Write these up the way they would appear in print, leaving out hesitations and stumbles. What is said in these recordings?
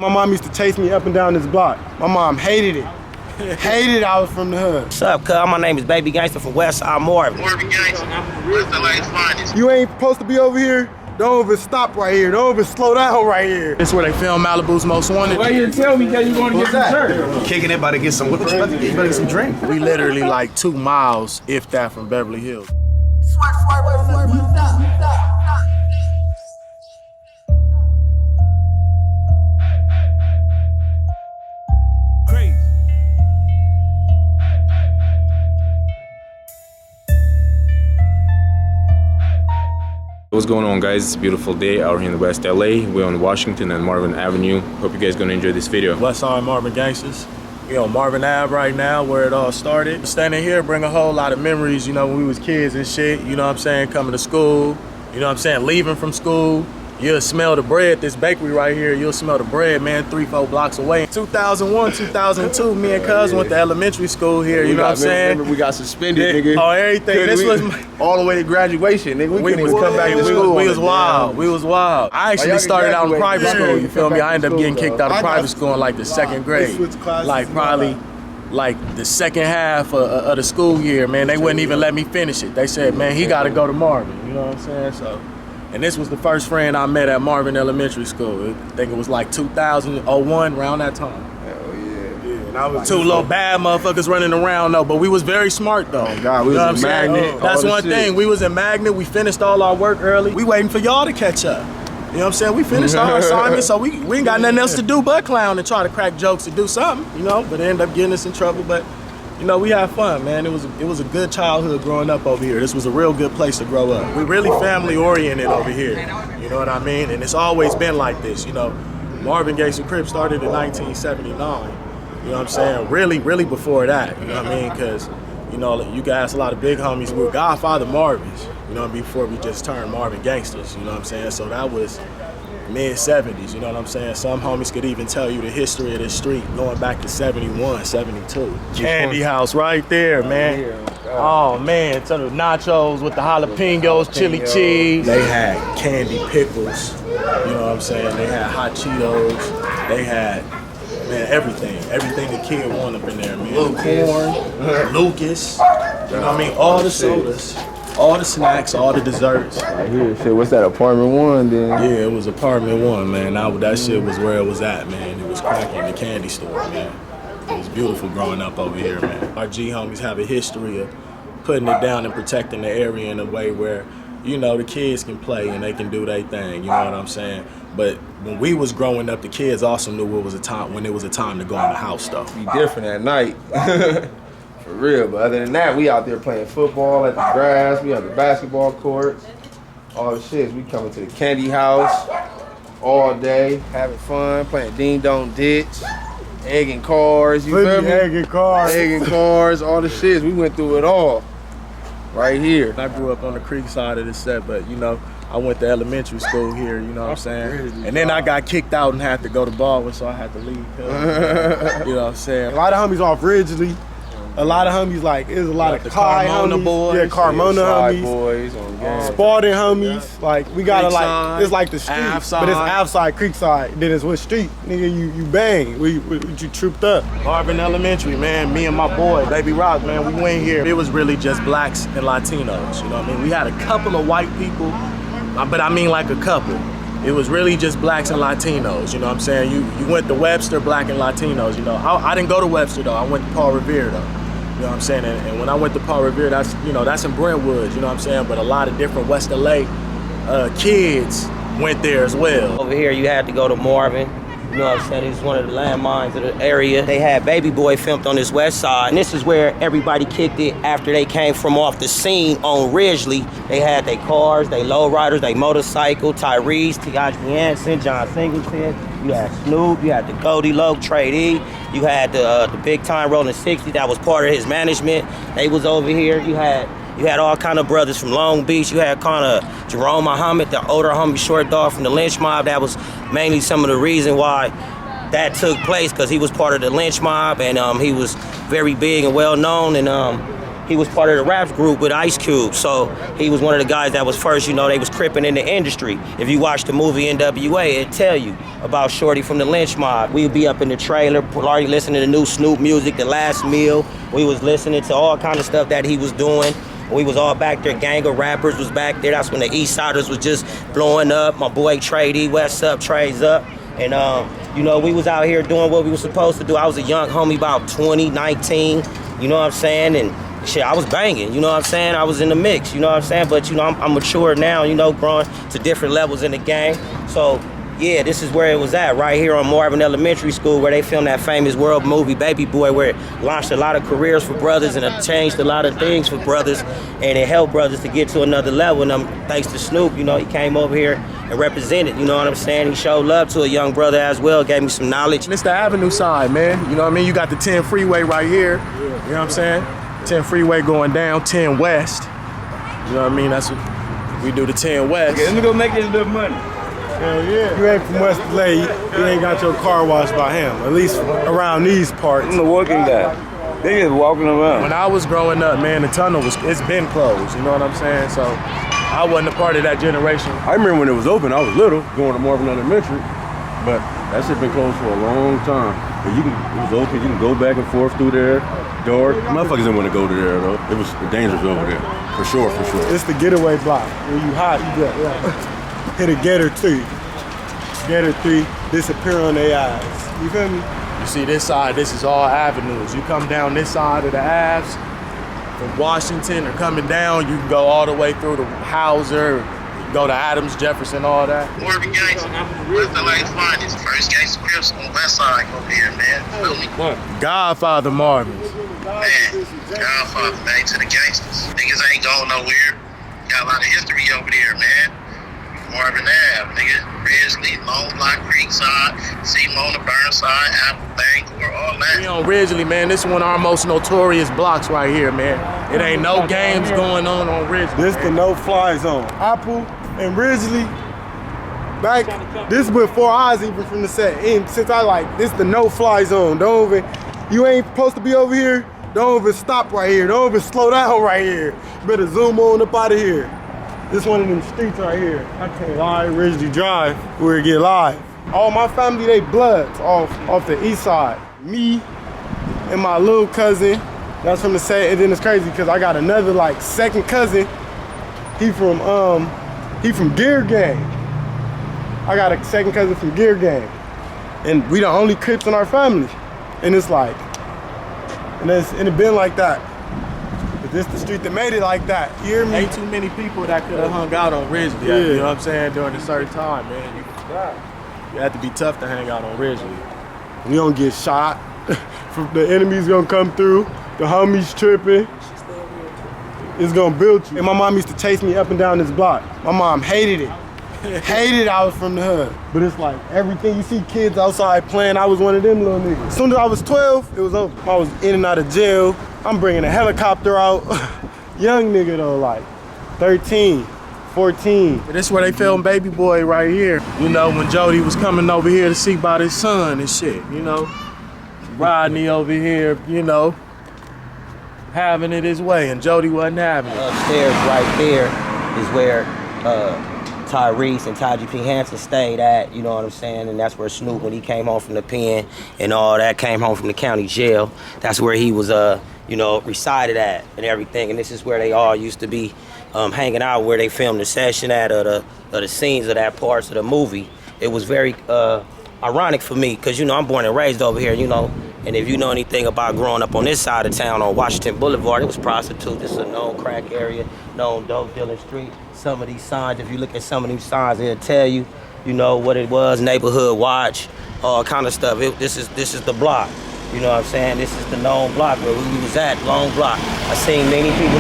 My mom used to chase me up and down this block. My mom hated it. Hated I was from the hood. What's up, cuz? My name is Baby Gangster from Westside Marvin. Marvin Gangster, where's the latest finest? You ain't supposed to be over here. Don't even stop right here. Don't even slow down right here. This is where they film Malibu's Most Wanted. Why you didn't tell me that you going to get some shirt? Kicking it, about to get some whipped cream, about to get some drink. We literally like 2 miles, if that, from Beverly Hills. What's going on, guys? It's a beautiful day out here in the West LA. We're on Washington and Marvin Avenue. Hope you guys gonna enjoy this video. Westside Marvin Gangsters. We on Marvin Ave right now, where it all started. Standing here bring a whole lot of memories, you know, when we was kids and shit, you know what I'm saying, coming to school, you know what I'm saying, leaving from school. You'll smell the bread, this bakery right here, you'll smell the bread, man, 3-4 blocks away. 2001, 2002, me and Cuz went to elementary school here, you know what I'm saying? Remember we got suspended, nigga. Oh, everything. This was all the way to graduation, nigga. We couldn't even come back to school. We was wild. We was wild. I actually started out in private school, you feel me? I ended up getting kicked out of private school in like the 2nd grade. Like probably like the second half of the school year, man. They wouldn't even let me finish it. They said, man, he got to go to Marvin, you know what I'm saying? So. And this was the first friend I met at Marvin Elementary School. I think it was like 2001, around that time. Hell yeah. And I was 2 little bad motherfuckers running around though, but we was very smart though. Oh God, we was in Magnet. That's one thing. We was in Magnet. We finished all our work early. We waiting for y'all to catch up. You know what I'm saying? We finished our assignment, so we ain't got nothing else to do but clown and try to crack jokes to do something, you know. But it ended up getting us in trouble. But you know, we had fun, man. It was a good childhood growing up over here. This was a real good place to grow up. We really family oriented over here. You know what I mean? And it's always been like this, you know. Marvin Gangster Crip started in 1979. You know what I'm saying? Really before that, you know what I mean? Because, you know, you guys, a lot of big homies, we were Godfather Marvins, you know, before we just turned Marvin Gangsters, you know what I'm saying? So that was mid-70s, you know what I'm saying? Some homies could even tell you the history of this street going back to 71, 72. Candy house right there, man. Oh, man, to the nachos with the jalapenos, chili cheese. They had candy pickles, you know what I'm saying? They had hot Cheetos. They had, man, everything the kid wanted up in there, man. Little corn, Lucas, you know what I mean? All the sodas. All the snacks, all the desserts. Right here, shit. What's that, apartment 1 then? Yeah, it was apartment 1, man. That shit was where it was at, man. It was cracking, the candy store, man. It was beautiful growing up over here, man. Our G homies have a history of putting it down and protecting the area in a way where, you know, the kids can play and they can do their thing, you know what I'm saying? But when we was growing up, the kids also knew when it was a time to go in the house, though. Be different at night. For real, but other than that, we out there playing football at the grass, we have the basketball court, all the shit. We coming to the candy house all day, having fun, playing ding dong ditch, egging cars, you feel me? Egging cars, all the shit. We went through it all right here. I grew up on the creek side of the set, but you know, I went to elementary school here, you know what I'm saying? And then I got kicked out and had to go to Baldwin, so I had to leave. You know what I'm saying? A lot of homies off Ridgley. A lot of homies, like, there's a lot of Kai homies, boys, Carmona homies, boys on Spalding homies. Like, we gotta like, it's like the street, Avside. but it's outside, Creekside. Then it's what street, nigga? You bang, you trooped up. Marvin Elementary, man. Me and my boy, Baby Rock, man. We went here. It was really just blacks and Latinos. You know what I mean? We had a couple of white people, but I mean like a couple. It was really just blacks and Latinos, you know what I'm saying? You went to Webster, black and Latinos, you know. I didn't go to Webster though, I went to Paul Revere though. You know what I'm saying? And when I went to Paul Revere, that's in Brentwood, you know what I'm saying? But a lot of different West LA kids went there as well. Over here, you had to go to Marvin. You know what I'm saying? It's one of the landmines of the area. They had Baby Boy filmed on this west side. And this is where everybody kicked it after they came from off the scene on Ridgley. They had their cars, they lowriders, they motorcycle, Tyrese, T.I.G. Hanson, John Singleton. You had Snoop, you had the Goldie Loc, Trade E. You had the Big Time Rolling 60 that was part of his management. They was over here. You had all kind of brothers from Long Beach. You had kind of Jerome Muhammad, the older homie short dog from the lynch mob. That was mainly some of the reason why that took place, because he was part of the lynch mob and he was very big and well known, and he was part of the rap group with Ice Cube. So he was one of the guys that was first, you know, they was cripping in the industry. If you watch the movie NWA, it'd tell you about Shorty from the Lynch Mob. We'd be up in the trailer, already listening to new Snoop music, The Last Meal. We was listening to all kind of stuff that he was doing. We was all back there, gang of rappers was back there. That's when the East Siders was just blowing up. My boy Trey D, West Up, Trey's Up. And you know, we was out here doing what we were supposed to do. I was a young homie, about 20, 19, you know what I'm saying? And shit, I was banging, you know what I'm saying? I was in the mix, you know what I'm saying? But you know, I'm mature now, you know, growing to different levels in the game. So yeah, this is where it was at, right here on Marvin Elementary School, where they filmed that famous world movie, Baby Boy, where it launched a lot of careers for brothers and it changed a lot of things for brothers, and it helped brothers to get to another level. And thanks to Snoop, you know, he came over here and represented, you know what I'm saying? He showed love to a young brother as well, gave me some knowledge. And it's the Avenue side, man. You know what I mean? You got the 10 Freeway right here. You know what I'm saying? 10 Freeway going down, 10 West. You know what I mean? That's what we do, the 10 West. Okay, let me go make this little money. Hell yeah. You ain't from West LA, you ain't got your car washed by him, at least around these parts. I'm the working guy. They just walking around. When I was growing up, man, the tunnel it's been closed, you know what I'm saying? So I wasn't a part of that generation. I remember when it was open, I was little, going to Marvin Elementary, but that shit been closed for a long time. But it was open, you can go back and forth through there, dark. Motherfuckers didn't want to go to there though. It was dangerous over there, for sure, for sure. It's the getaway block. When you hot, you get hit a Gator 3. Gator 3, disappear on their eyes. You feel me? You see this side, this is all avenues. You come down this side of the Aves, from Washington or coming down, you can go all the way through to Hauser, go to Adams, Jefferson, all that. Marvin Gangster, West LA's finest. First Gangster Crips on the west side over here, man. Feel me? Godfather Marvin. Man, Godfather, man, to the gangsters. Niggas ain't going nowhere. Got a lot of history over there, man. Marvin Ave, nigga. Ridgley, Long Block, Creekside, Simona, Burnside, Apple, Bangor, all that. We on Ridgley, man. This is one of our most notorious blocks right here, man. It ain't no games going on Ridgley. This the no-fly zone. Apple and Ridgley, this is before I was even from the set. And since this the no-fly zone. Don't even, you ain't supposed to be over here. Don't even stop right here. Don't even slow down right here. You better zoom on up out of here. This one of them streets right here. I can't lie, Ridgley Drive, where it get live. All my family, they bloods off the east side. Me and my little cousin, that's from the set. And then it's crazy because I got another second cousin. He from Gear Gang. I got a second cousin from Gear Gang. And we the only Crips in our family. And it's and it been like that. This the street that made it like that. You hear me? Ain't too many people that could have hung out on Ridgley. Yeah. You know what I'm saying? During a certain time, man. You have to be tough to hang out on Ridgley. You don't get shot. The enemy's gonna come through. The homies tripping. It's gonna build you. And my mom used to chase me up and down this block. My mom hated it. Hated I was from the hood. But it's everything you see kids outside playing, I was one of them little niggas. As soon as I was 12, it was over. I was in and out of jail. I'm bringing a helicopter out. Young nigga though, 13, 14. But this is where they filmed Baby Boy right here. You know, when Jody was coming over here to see about his son and shit, you know. Rodney over here, you know, having it his way, and Jody wasn't having it. Upstairs right there is where Tyrese and Taji P. Hansen stayed at, you know what I'm saying? And that's where Snoop, when he came home from the pen and all that, came home from the county jail, that's where he was, you know, resided at and everything. And this is where they all used to be hanging out, where they filmed the session at, or the scenes of that parts of the movie. It was very ironic for me, because, you know, I'm born and raised over here, you know, and if you know anything about growing up on this side of town on Washington Boulevard, it was prostitutes. It's a known crack area, known dope dealing street. Some of these signs, if you look at some of these signs, it'll tell you, you know, what it was, neighborhood watch, all kind of stuff. This is the block, you know what I'm saying? This is the known block where we was at, long block. I seen many people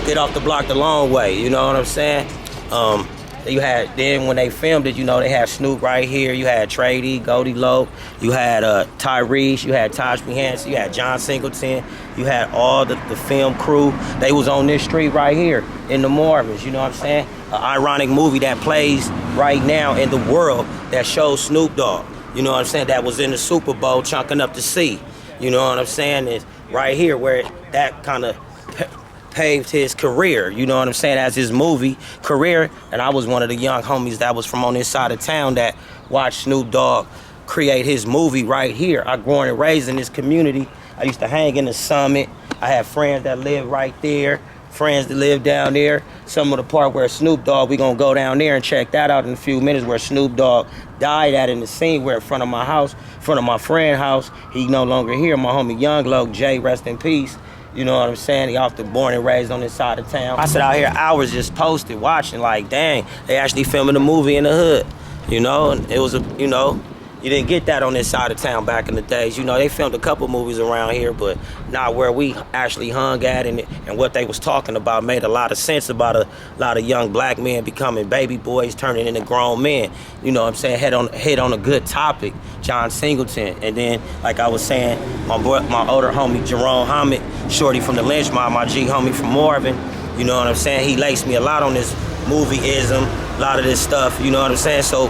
get off the block the long way, you know what I'm saying? You had, then when they filmed it, you know, they had Snoop right here. You had Trey D, Goldie Low. You had Tyrese. You had Taj B. Hansen. You had John Singleton. You had all the film crew. They was on this street right here in the Marvins, you know what I'm saying? An ironic movie that plays right now in the world that shows Snoop Dogg, you know what I'm saying? That was in the Super Bowl chunking up the C. You know what I'm saying? Is right here where that kind of paved his career, you know what I'm saying, as his movie career. And I was one of the young homies that was from on this side of town that watched Snoop Dogg create his movie right here. I grew and raised in this community. I used to hang in the Summit. I had friends that lived right there, friends that lived down there. Some of the part where Snoop Dogg, we gonna go down there and check that out in a few minutes, where Snoop Dogg died at in the scene where in front of my house, in front of my friend's house. He no longer here, my homie Young Lo, Jay, rest in peace. You know what I'm saying? He often born and raised on this side of town. I sat out here hours just posted, watching, like, dang, they actually filming a movie in the hood. You know, and it was a, you know, you didn't get that on this side of town back in the days. You know, they filmed a couple movies around here, but not where we actually hung at, and what they was talking about made a lot of sense about a lot of young black men becoming baby boys, turning into grown men. You know what I'm saying? Hit on a good topic, John Singleton. And then, like I was saying, my older homie, Jerome Hammett, shorty from the Lynch Mob, my G homie from Marvin. You know what I'm saying? He laced me a lot on this movieism, a lot of this stuff, you know what I'm saying? So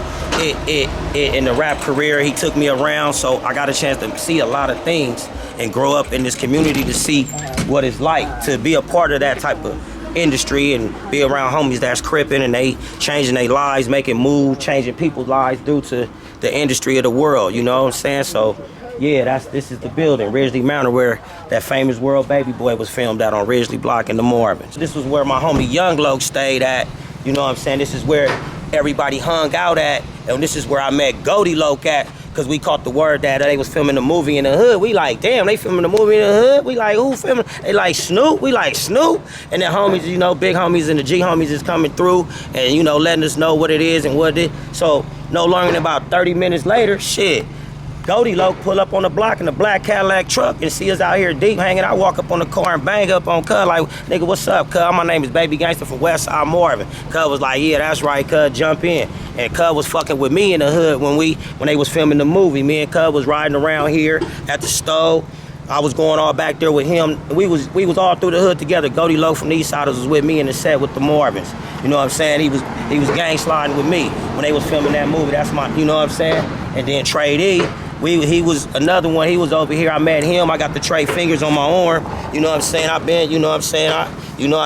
in the rap career, he took me around, so I got a chance to see a lot of things and grow up in this community to see what it's like to be a part of that type of industry and be around homies that's cripping and they changing their lives, making moves, changing people's lives due to the industry of the world, you know what I'm saying? So yeah, this is the building, Ridgley Manor, where that famous World Baby Boy was filmed out on Ridgley Block in the Marvins. This was where my homie Young Lo stayed at, you know what I'm saying? This is where everybody hung out at, and this is where I met Goldie Loke at, because we caught the word that they was filming a movie in the hood. We like, damn, they filming a movie in the hood? We like, who filming? They like Snoop? We like Snoop? And the homies, you know, big homies and the G homies is coming through and, you know, letting us know what it is and what it is. So no longer than about 30 minutes later, shit, Goldie Loke pull up on the block in a black Cadillac truck and see us out here deep hanging. I walk up on the car and bang up on Cuz like, nigga, what's up, Cuz? My name is Baby Gangster from West Side Marvin. Cuz was like, yeah, that's right, Cuz, jump in. And Cuz was fucking with me in the hood when they was filming the movie. Me and Cuz was riding around here at the stove. I was going all back there with him. We was all through the hood together. Goldie Loke from the East Siders was with me in the set with the Marvins. You know what I'm saying? He was gang sliding with me when they was filming that movie. That's my, you know what I'm saying? And then Trey D, he was another one. He was over here. I met him. I got the Trey fingers on my arm. You know what I'm saying? I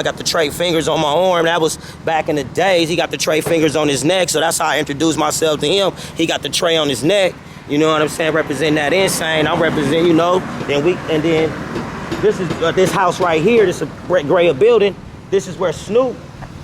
got the Trey fingers on my arm. That was back in the days. He got the Trey fingers on his neck, so that's how I introduced myself to him. He got the Trey on his neck. You know what I'm saying? Representing that insane. I represent, you know. And then this is this house right here. This is a gray building. This is where Snoop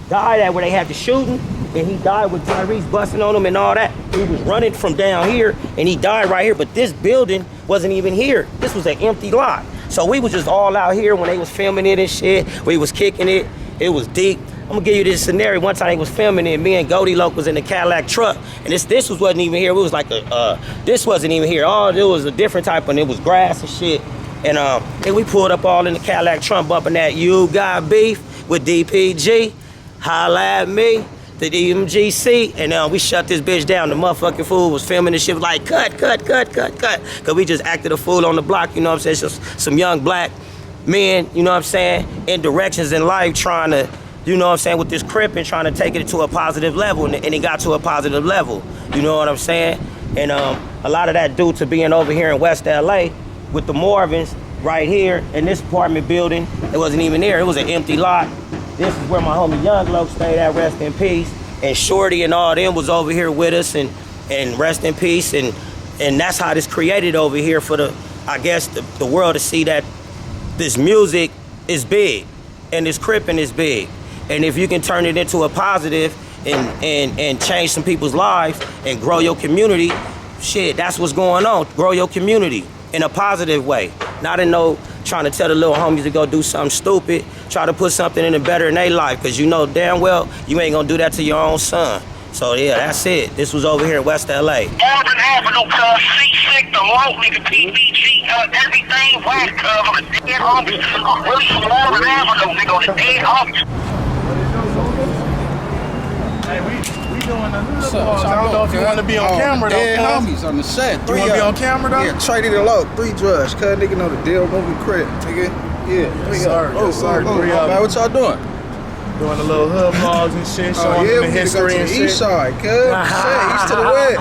died at, where they had the shooting. And he died with Tyrese busting on him and all that. He was running from down here and he died right here, but this building wasn't even here. This was an empty lot. So we was just all out here when they was filming it and shit. We was kicking it. It was deep. I'm gonna give you this scenario. One time they was filming it, me and Goldie Loke was in the Cadillac truck, and this wasn't even here. It was like this wasn't even here. Oh, it was a different type, and it was grass and shit. And we pulled up all in the Cadillac trunk, bumping that "You Got Beef" with DPG. Holla at me. The DMGC, and we shut this bitch down. The motherfucking fool was filming this shit, was like, cut. Cause we just acted a fool on the block, you know what I'm saying? Just some young black men, you know what I'm saying, in directions in life trying to, you know what I'm saying, with this Crip and trying to take it to a positive level, and it got to a positive level, you know what I'm saying? And a lot of that due to being over here in West LA with the Marvins right here in this apartment building. It wasn't even there, it was an empty lot. This is where my homie Young Lo stayed at, rest in peace. And Shorty and all them was over here with us and rest in peace. And that's how this created over here for I guess the world to see that this music is big and this cripping is big. And if you can turn it into a positive and change some people's lives and grow your community, shit, that's what's going on. Grow your community in a positive way. Not in no trying to tell the little homies to go do something stupid, try to put something in the better in their life, because you know damn well you ain't gonna do that to your own son. So yeah, that's it. This was over here in West LA. Marvin Avenue, cuz, C6, the low nigga, PBG, everything whack, cuz, on the dead homies. Really from Marvin Avenue, nigga, on the dead homies. Hey, we doing the hood vlogs. I don't know if you want to be on camera though. Dead homies on the set. You want to be on camera though? Yeah, traded it low. 3 drugs. Cuz nigga know the deal. Movie Crip. Nigga. Yeah. Yes, sir. Man, what y'all doing? doing the little hood vlogs and shit, showing them the history and shit. East side, cuz. East to the west.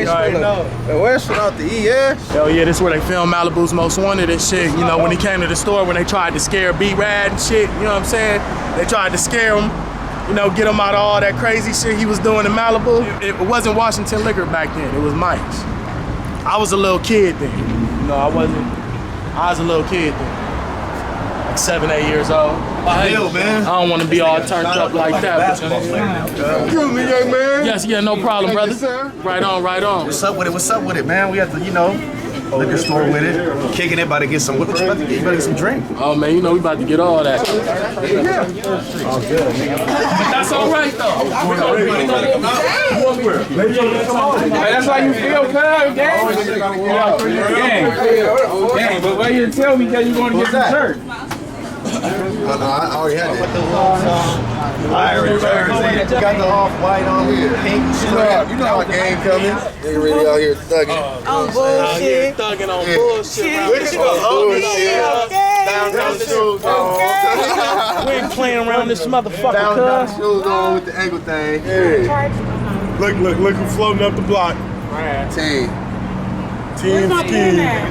You already know. The west without the E, yeah. Hell yeah, this is where they filmed Malibu's Most Wanted and shit. You know, when he came to the store, when they tried to scare B-Rad and shit, you know what I'm saying? They tried to scare him, you know, get him out of all that crazy shit he was doing in Malibu. It wasn't Washington Liquor back then, it was Mike's. I was a little kid then. You know, I was a little kid then. Like 7, 8 years old. Hell, man. I don't want to be all turned up like that. Excuse me, young man. Yes, yeah, no problem, brother. Right on, right on. What's up with it? What's up with it, man? We have to, you know, liquor store with it. Kicking it, about to get some, what you about to get? You about to get some drink? Oh, man, you know we about to get all that. Yeah. Oh, good. But that's all right, though. Hey, that's how you feel, cuz, gang. But why you didn't tell me that you want to get some shirt? I already had it. I already got the off-white on here. Pink. You know how game coming. They really out here thugging. On bullshit. Thugging on bullshit. Down shoes on. We ain't playing around this motherfucker, Down cuz. shoes on with the ankle thing. Look who's floating up the block. Team. Team Ski.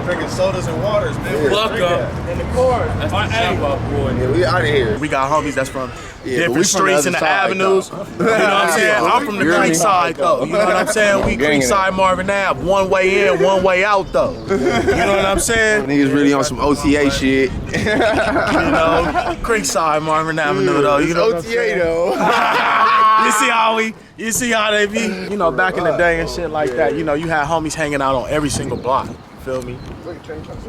Drinking sodas and waters, man. Pluck up in the car. That's the jump up, boy. Yeah, we out of here. We got homies that's from Yeah, different streets and the avenues. You know what I'm saying? I'm from the Creek side, though. You know what I'm saying? We Creek side Marvin Ave. One way in, one way out, though. You know what I'm saying? Niggas really on some OTA shit. You know, Creek side Marvin Avenue, though. You know OTA though. You see how they be? You know, back in the day and shit like that, you know, you had homies hanging out on every single block. Feel me?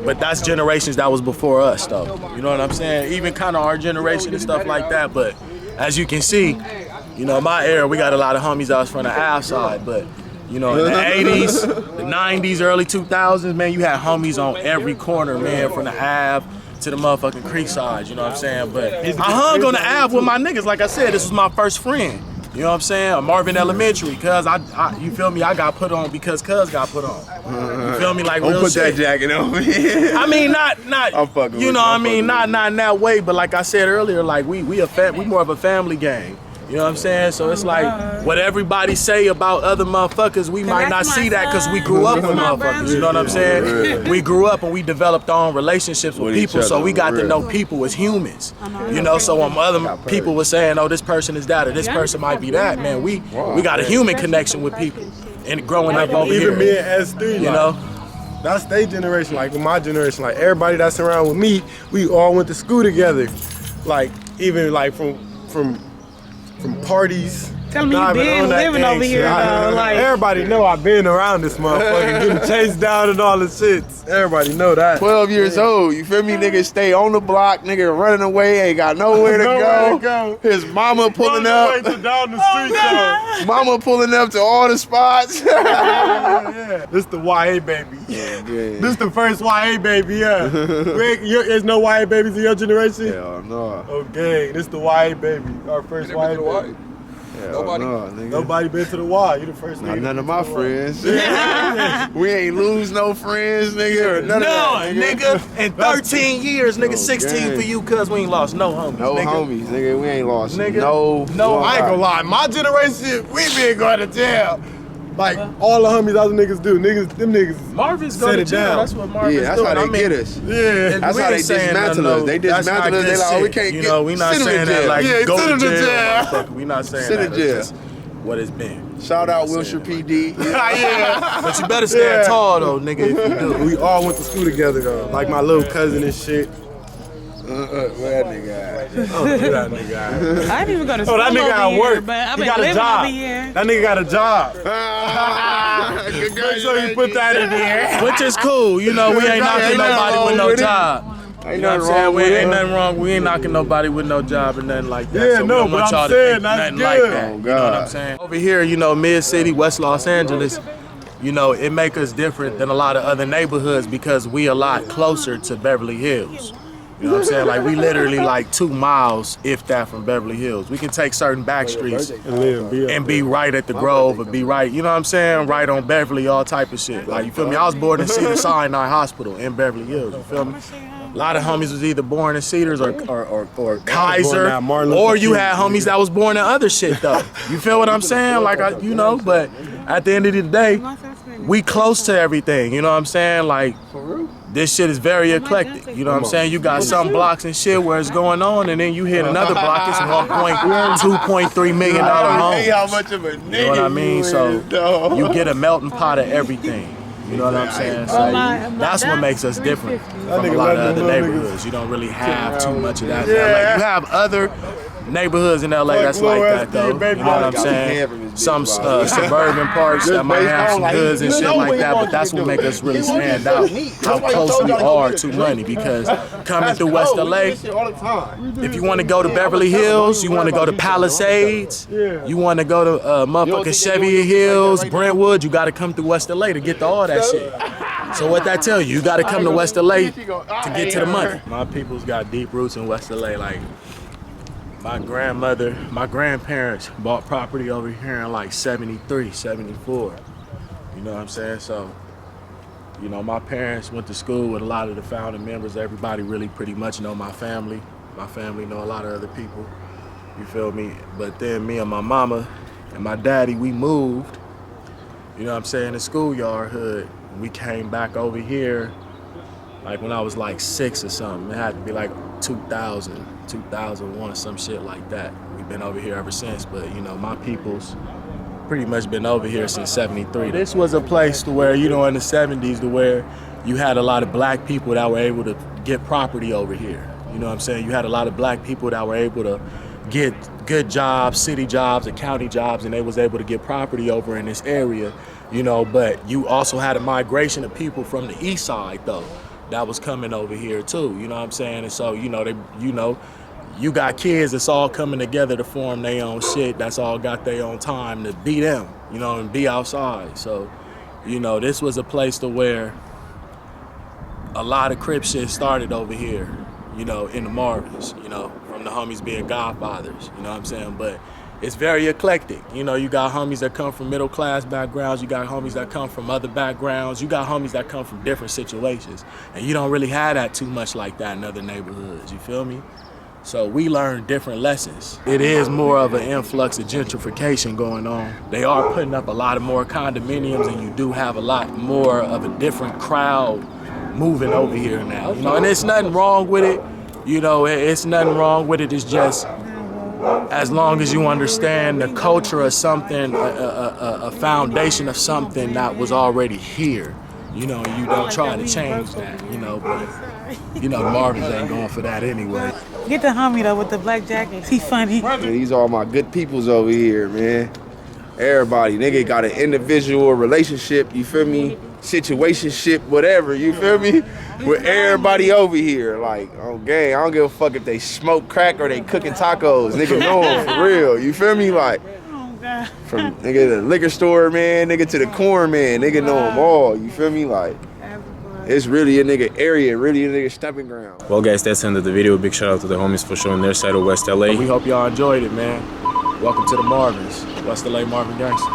But that's generations that was before us, though. You know what I'm saying? Even kind of our generation and stuff like that. But as you can see, you know, my era, we got a lot of homies out from the Ave side. But, you know, in the 80s, the 90s, early 2000s, man, you had homies on every corner, man, from the Ave to the motherfucking Creek side, you know what I'm saying? But I hung on the Ave with my niggas. Like I said, this was my first friend. You know what I'm saying? Marvin Elementary, cuz you feel me? I got put on because cuz got put on. You feel me? Like real shit. Don't put that jacket on me. I mean, not. I'm fucking you know what I mean? Not in that way, but like I said earlier, like we more of a family gang. You know what I'm saying? So it's like what everybody say about other motherfuckers, we might not see that because we grew up with motherfuckers. You know what I'm saying? We grew up and we developed our own relationships with people, so we got to know people as humans. You know, so when other people were saying, oh, this person is that or this person might be that, man, we got a human connection with people. And growing up over here. Even me and S3, you know? That's their generation, like with my generation, like everybody that's around with me, we all went to school together. Like even like from parties. Tell me you been living over here though. Like everybody know I've been around this motherfucker, getting chased down and all the shit. Everybody know that. 12 years old, you feel me? Nigga stay on the block, nigga running away, ain't got nowhere to go. His mama pulling up. Down the street, Mama pulling up to all the spots. Yeah. This the YA baby. This the first YA baby, yeah. There's no YA babies in your generation? Hell no. Okay, this the YA baby. Our first YA baby. Nobody been to the Y. You the first nigga. None of my friends. We ain't lose no friends, nigga, or none of that, nigga. In 13 years, nigga, 16 for you, cuz we ain't lost no homies. No homies, nigga. We ain't lost Nigga. no. I ain't gonna lie. My generation, we been going to jail. Like all the homies other niggas do. Them niggas Marvin's going to jail. That's what Marvin's that's doing. how they get us. Yeah. That's how they dismantle us. They dismantle us. They like, oh, we can't you get. know, we not saying that like go to jail. We not saying sit that. in jail. It's just what it's been. Shout out Wilshire PD. Yeah. But you better stand tall though, nigga, if you do. We all went to school together though. Like my little cousin and shit. Where that nigga at? Oh, that nigga at? I didn't even go to school that nigga over got here, work. but I've He been got a living job. over here. That nigga got a job. Make sure you put that in there. Which is cool, you know, we ain't knocking nobody with no job. Ain't You know what I'm nothing saying? wrong with Ain't it. nothing wrong. We ain't knocking nobody with no job and nothing like that. Yeah, so we no, don't want but I'm y'all to saying think that's nothing good. like that. Oh, You know what I'm God. saying? Over here, you know, mid-city, West Los Angeles, you know, it make us different than a lot of other neighborhoods because we a lot closer to Beverly Hills. You know what I'm saying? Like, we literally like 2 miles, if that, from Beverly Hills. We can take certain back streets and be right at the Grove or be right, you know what I'm saying? Right on Beverly, all type of shit. Like, you feel me? I was born in Cedar-Sinai Hospital in Beverly Hills, you feel me? A lot of homies was either born in Cedars or Kaiser, Martin or Luther you King. had homies that was born in other shit though. You feel what I'm saying? Like, you know, but at the end of the day, we close to everything, you know what I'm saying? Like, this shit is very eclectic, you know what I'm saying? You got some blocks and shit where it's going on, and then you hit another block, it's $2.3 million homes. Hey, how much of a nigga You know what I mean? you So is, dog. you get a melting pot of everything. You know what I'm saying? So that's what makes us different from a lot of other neighborhoods. You don't really have too much of that. Like, you have other neighborhoods in LA that's like that though. You know what I'm saying? Some suburban parts that might have some hoods and shit like that, but that's what makes us really stand out. How close we are to money, because coming through West LA, if you want to go to Beverly Hills, you want to go to Palisades, you want to go to motherfucking Chevy Hills, Brentwood, you got to come through West LA to get to all that shit. So what that tell you got to come to West LA to get to the money. My people's got deep roots in West LA. Like, my grandparents bought property over here in like 73, 74. You know what I'm saying? So, you know, my parents went to school with a lot of the founding members. Everybody really pretty much know my family. My family know a lot of other people. You feel me? But then me and my mama and my daddy, we moved, you know what I'm saying, the schoolyard hood. We came back over here like when I was like 6 or something. It had to be like 2000, 2001, some shit like that. We've been over here ever since, but you know, my people's pretty much been over here since 73. This was a place to where, you know, in the 70s, to where you had a lot of black people that were able to get property over here. You know what I'm saying? You had a lot of black people that were able to get good jobs, city jobs, and county jobs, and they was able to get property over in this area, you know, but you also had a migration of people from the east side though that was coming over here too, you know what I'm saying? And so, you know, you got kids that's all coming together to form their own shit, that's all got their own time to be them, you know, and be outside. So, you know, this was a place to where a lot of Crip shit started over here, you know, in the Marvins, you know, from the homies being godfathers, you know what I'm saying? But it's very eclectic. You know, you got homies that come from middle class backgrounds, you got homies that come from other backgrounds, you got homies that come from different situations. And you don't really have that too much like that in other neighborhoods, you feel me? So we learn different lessons. It is more of an influx of gentrification going on. They are putting up a lot of more condominiums, and you do have a lot more of a different crowd moving over here now. You know, and there's nothing wrong with it. You know, it's nothing wrong with it. It's just, as long as you understand the culture of something, a foundation of something that was already here, you know, you don't try to change that, you know, but, you know, Marvin's ain't going for that anyway. Get the homie though with the black jacket. He funny. Man, these are my good peoples over here, man. Everybody, nigga got an individual relationship, you feel me? Situationship, whatever, you feel me? With everybody over here, like, oh gang, I don't give a fuck if they smoke crack or they cooking tacos. Nigga know them for real, you feel me? Like, from nigga to the liquor store, man, nigga to the corn, man, nigga know them all, you feel me? Like, it's really a nigga area, really a nigga stepping ground. Well guys, that's the end of the video. Big shout out to the homies for showing their side of West LA. We hope y'all enjoyed it, man. Welcome to the Marvins, West LA Marvin Gangster.